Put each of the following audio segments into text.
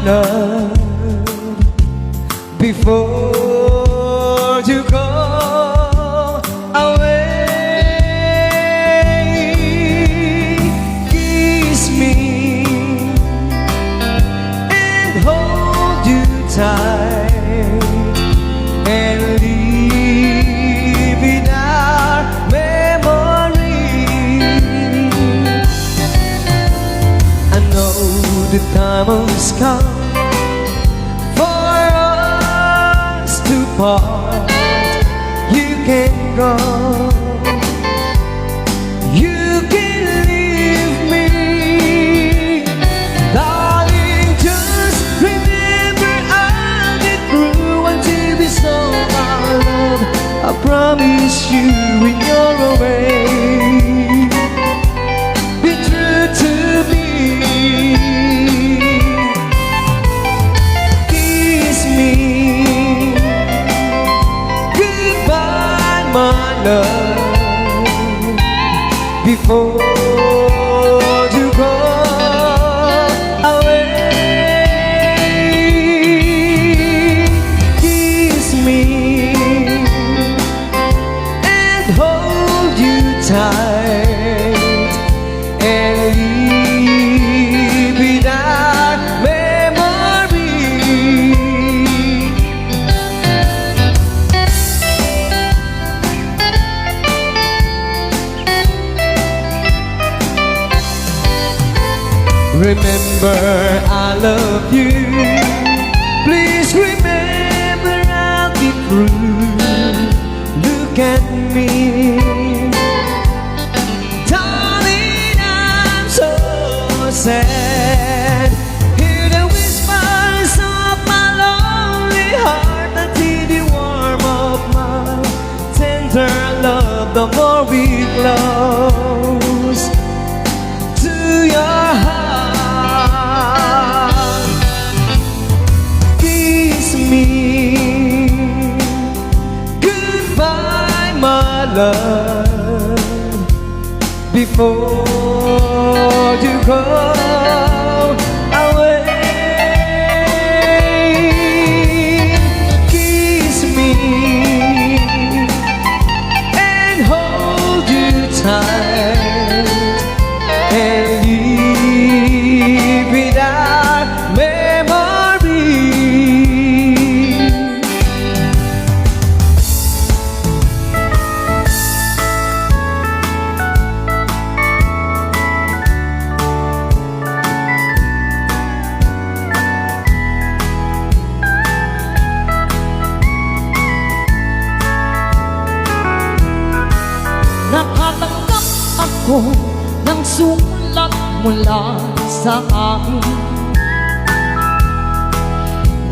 love before you go away. Kiss me and hold you tight and live in our memory. I know the time has come for us to part. You can go, you can leave me, darling. Just remember I'll get through until we saw our love. I promise you when you're away, be true to me. Kiss me goodbye, my love, before you go away. Kiss me and hold you tight and live in our memory. Remember I love you. Please remember I'll be through. Look at me, darling, I'm so sad. Hear the whispers of my lonely heart until the warmth of my tender love. The more we close to your heart. Kiss me goodbye, my love, before you go away. Kiss me and hold you tight and live in our memory. Nakatanggap ako ng sulat mula sa akin.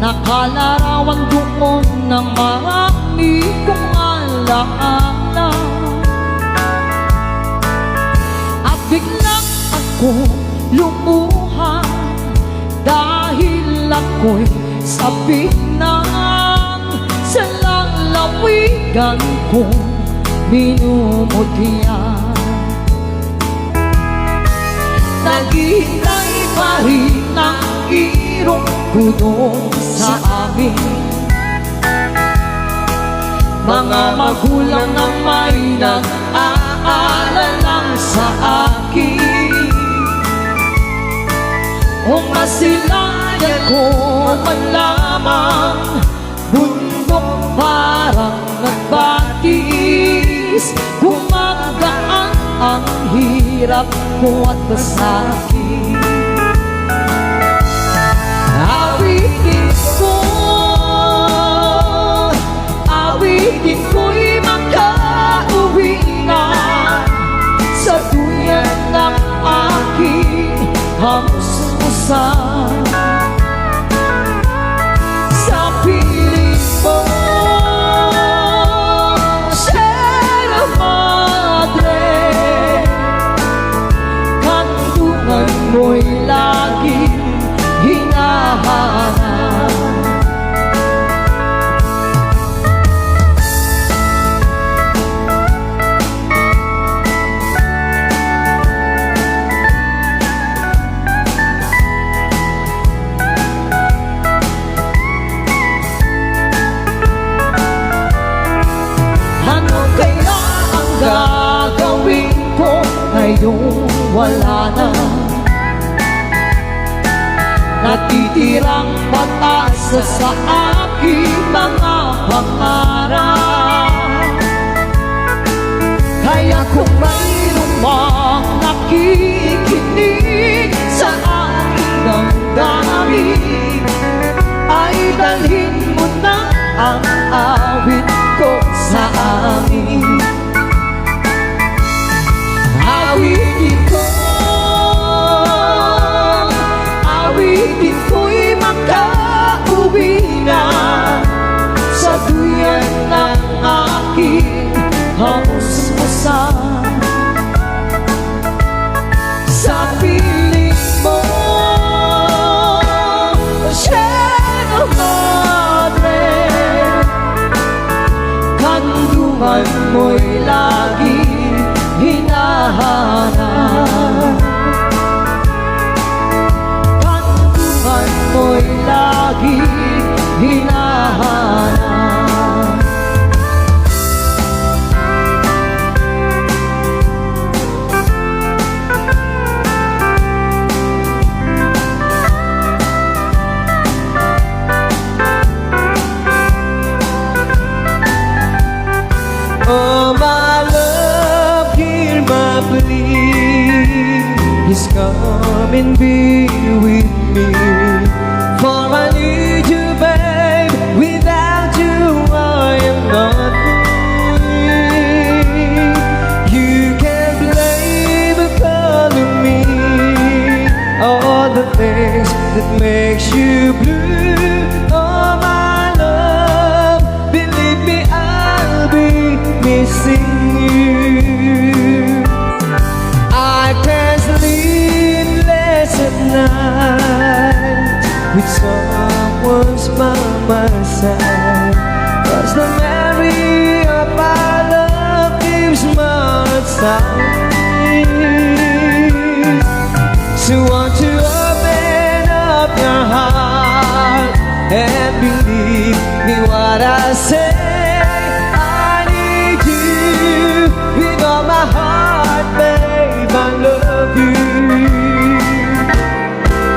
Nakalarawan doon ng marami kong alaala. At biglang ako lumuha dahil ako'y sabik ng sa lalawigan kong minumutya. Naghihintay pa rin ang irong doon sa amin. Mga magulang na may nag-aalalang sa akin. Kung masilayan ko man lamang, bundok parang nagbatis. Gumagaan ang hirap ko at masakit. Awitin ko'y makauwi na sa duyan ng aking hamsusan. Sa piling mo, Sierra Madre, kantungan mo'y wala na. Natitirang pag-asa sa aking mga pangarap. Kaya kung mayroong mang nakikinig sa aking damdamin, ay dalhin mo na ang awit ko sa amin. Awitin ko, awitin ko'y makauwi na sa duyan ng aking hausmasan. Sa piling mo, Siena Madre, kandungan mo'y lagi hinahanap. Kandungan mo'y lagi hinahanap. Oh my love, hear my plea. Please come and be with me. For I need you, babe. Without you, I am nothing. You can't blame a call on me. All the things that makes you blue. Oh my love, believe me, I'll be missing you. I can't sleepless at night with someone's by my side, 'cause the memory of our love gives my heart sighs. So won't you open up your heart and believe me what I say. With all my heart, babe, I love you.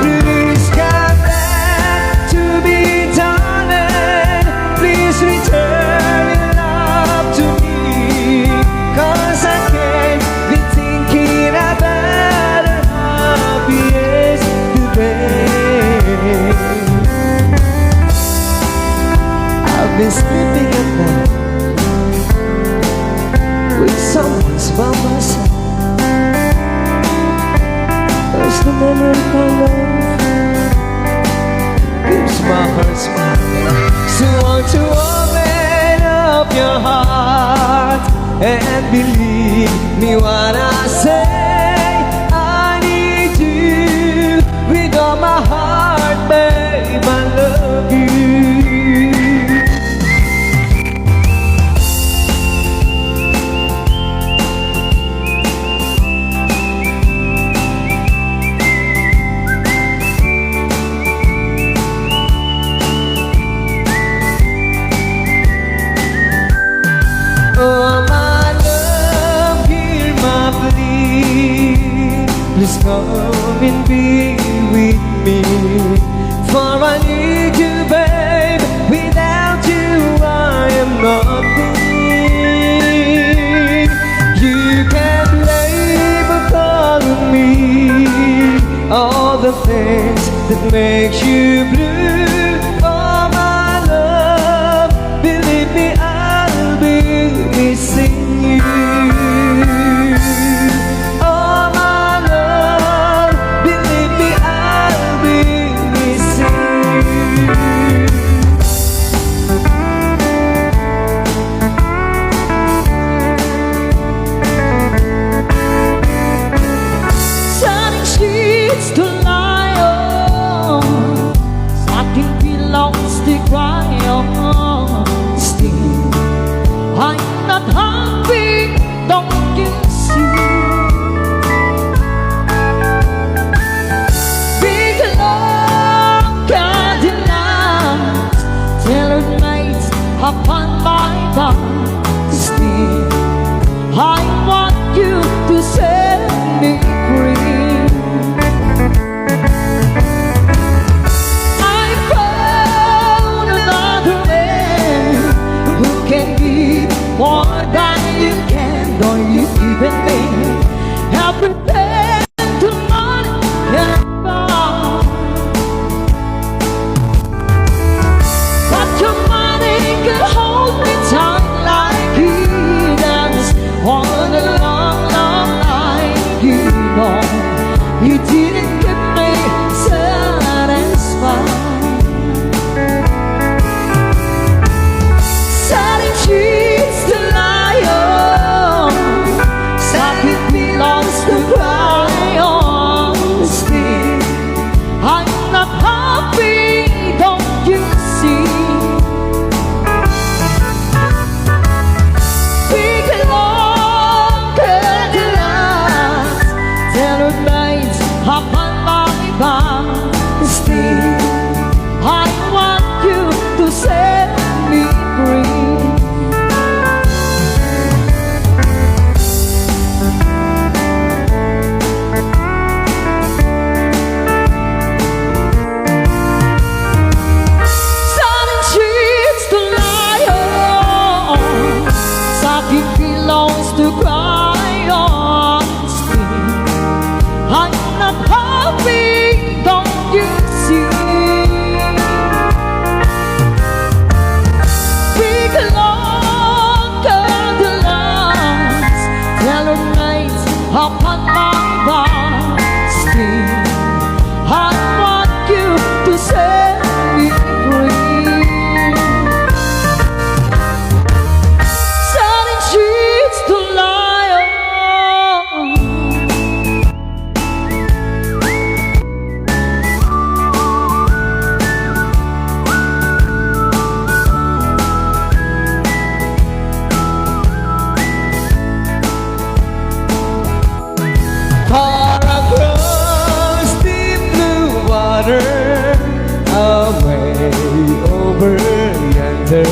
Please come back to me, darling. Please return your love to me, 'cause I can't be thinking about a happy yesterday. I've been sleeping at night with someone's by my side, 'cause the memory of love gives my heart smile. So won't you open up your heart and believe me when I say I need you. With all my heart, babe, I love you. Oh my love, hear my plea. Please come and be with me. For I need you, babe. Without you, I am nothing. You can't blame a call on me. All the things that makes you blue. Oh my love, believe me, I'll be missing you. Oh my love, believe me, I'll be missing you. Sunny sheets to lie on, something belongs to cry on. Still, I'm not happy, don't you see? Big love can't deny, tailored mates upon my back. Still, I want you to set me free. You didn't keep me satisfied. Selling cheats to liar, something belongs to cry honesty. I'm not happy, don't you see? We can longer the last till nights upon my honesty. I want you to set me free. Selling cheats to liars, something belongs to cry honesty. I'm not happy, don't you see? We can longer the lines, tell the nights upon my honesty. I want you to set me free. Selling cheats to liars. Far across deep blue water, away over yonder,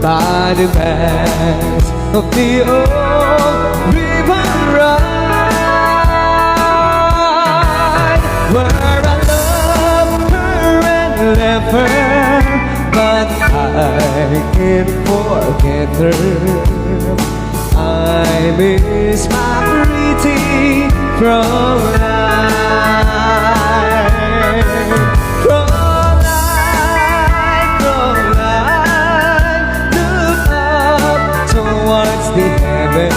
by the banks of the old river ride, where I loved her and left her, but I can't forget her. I miss my pretty from life, from life, from life. Look up towards the heaven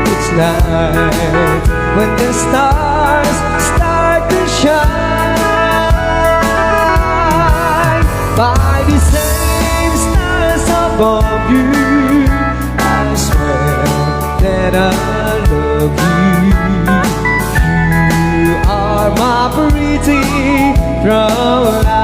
each night when the stars start to shine. By the same stars above you, I swear that I love you. You are my pretty from life.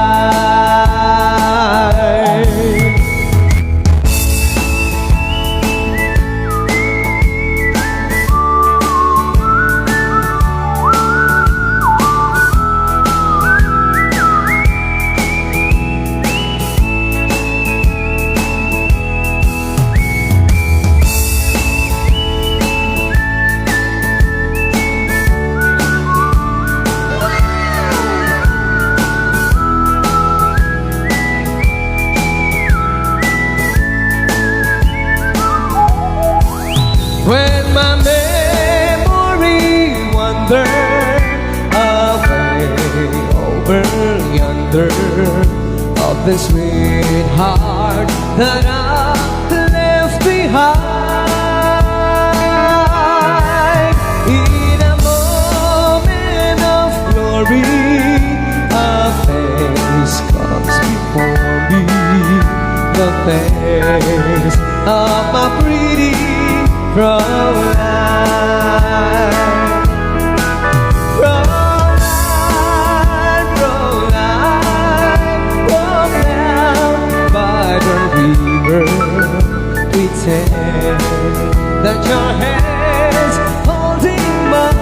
When my memory wanders away over yonder, of the sweetheart that I left behind, in a moment of glory, a face comes before me, the face of my pretty from life, from life, from life, from down by the river. Pretend that your hands holding mine,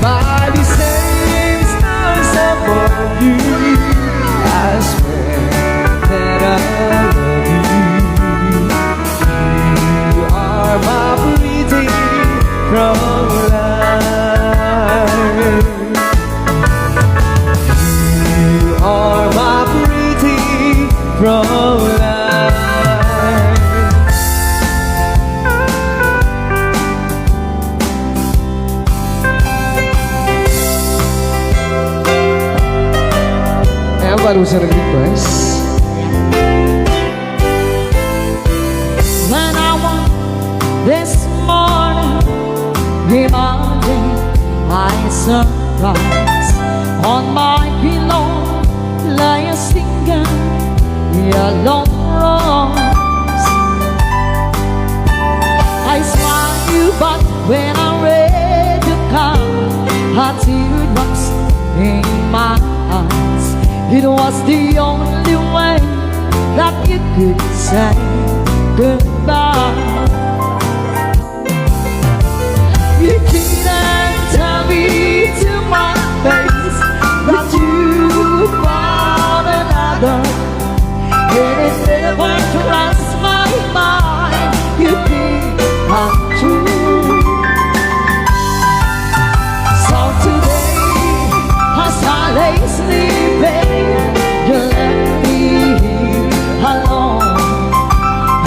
by the same stars above you. I swear that I love you. You are my pretty from life. You are my pretty from life. Yang baru saya request. When I woke this morning sunrise. On my pillow lay a single yellow rose. I smile you, but when I read the card, a tear drops in my eyes. It was the only way that you could say goodbye. You didn't tell me to my face that you found another, and it never crossed my mind you'd be untrue. So today, as I lay sleeping, you left me here alone,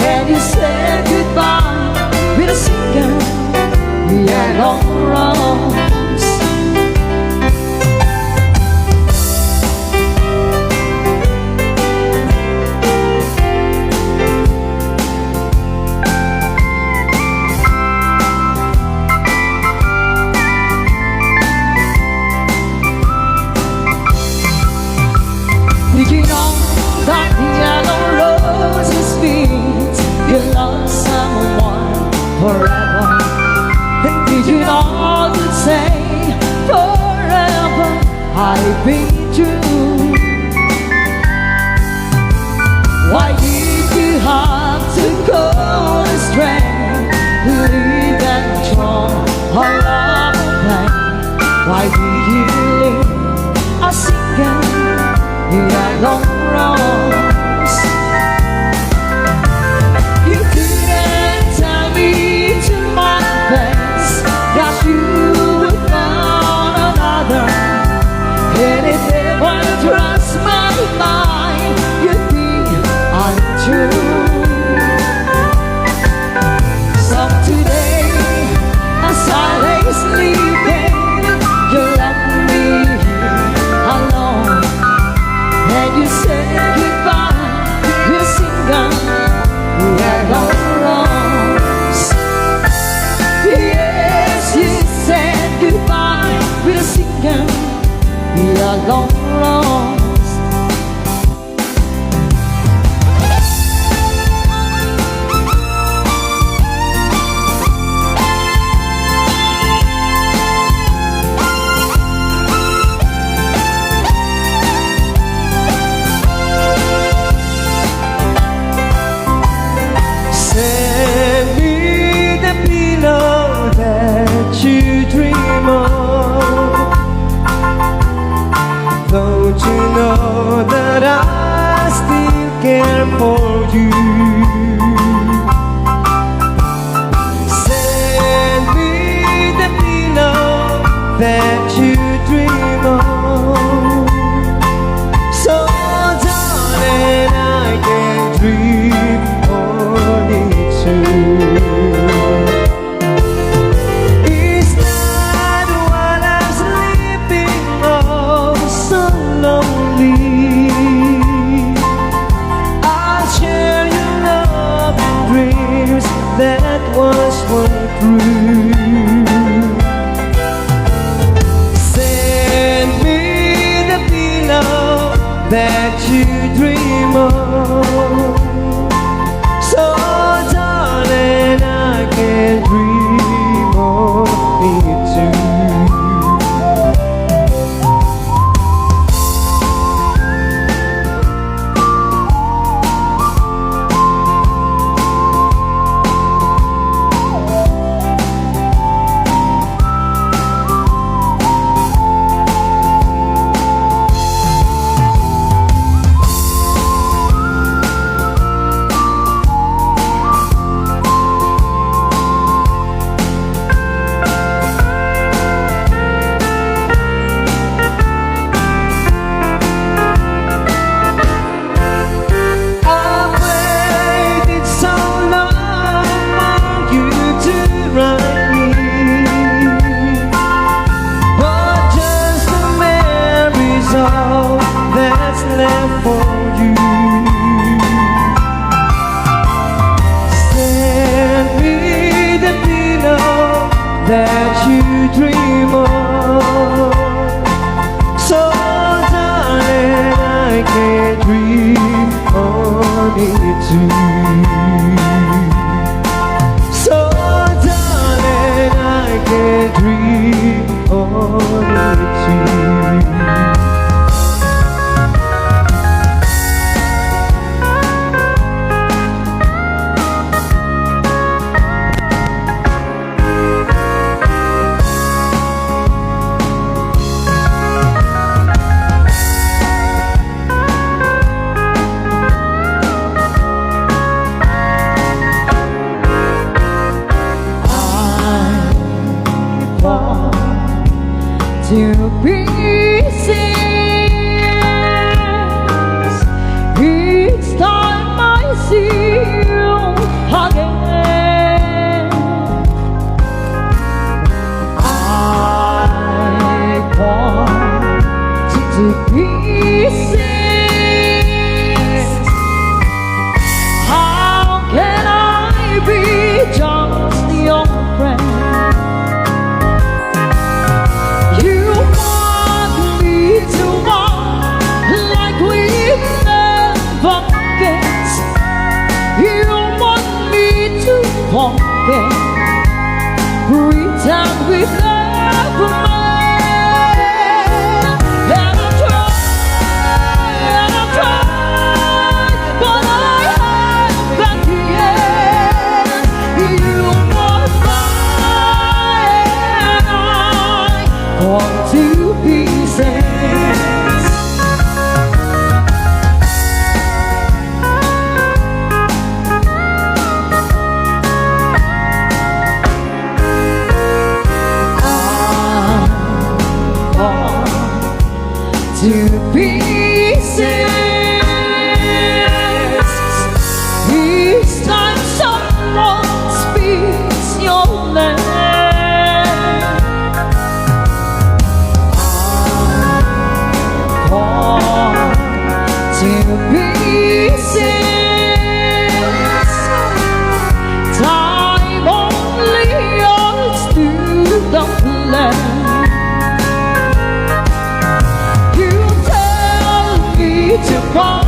and you said goodbye with a single yellow rose. Did you know that the yellow roses means you love someone forever? And did you know to say forever I've been true? Why did you have to go astray, leave and throw a love away? Why did you leave a single yellow rose? You didn't tell me to my face that you would find another, and it never crossed my mind you'd be untrue. So today, as I lay sleeping, you left me here alone, and you said goodbye with a single yellow rose. Yes, you said goodbye with a single yellow rose. Send me the pillow that you dream of. Don't you know that I still care for you? Send me the pillow that you dream of. So darling, I can dream on it too. It's not while I'm sleeping, oh so lonely. I'll share your love and dreams that once were true. Send me the pillow that you dream of. So darling, I can dream of it too. can dream on it too. So darling, I can dream on it too. To pieces each time I see you again. I want to pieces. How can I be just your friend? Pretend we've never met. And I tried, but I have at the end. You must find I want to pieces. To pieces each time someone speaks your name. I want to pieces. Time only yours to the plan. To fall